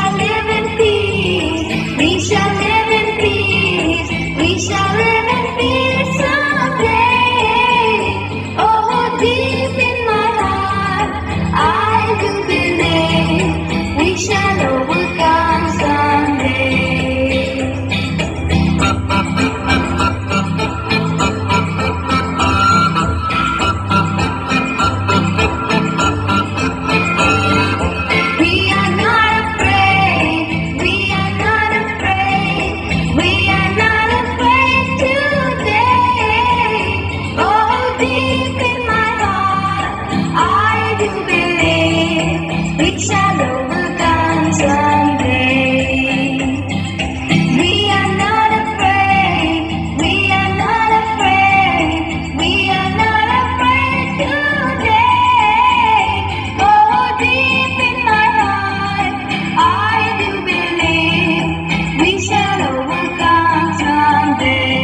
shall live in peace. We shall live in peace. We shall live in peace someday. Oh, deep in my heart, I do believe we shall overcome someday. We are not afraid. We are not afraid. We are not afraid today. Oh, deep in my heart, I do believe we shall overcome someday. We are not afraid. We are not afraid. We are not afraid today. Oh, deep in my heart, I do believe we shall overcome someday.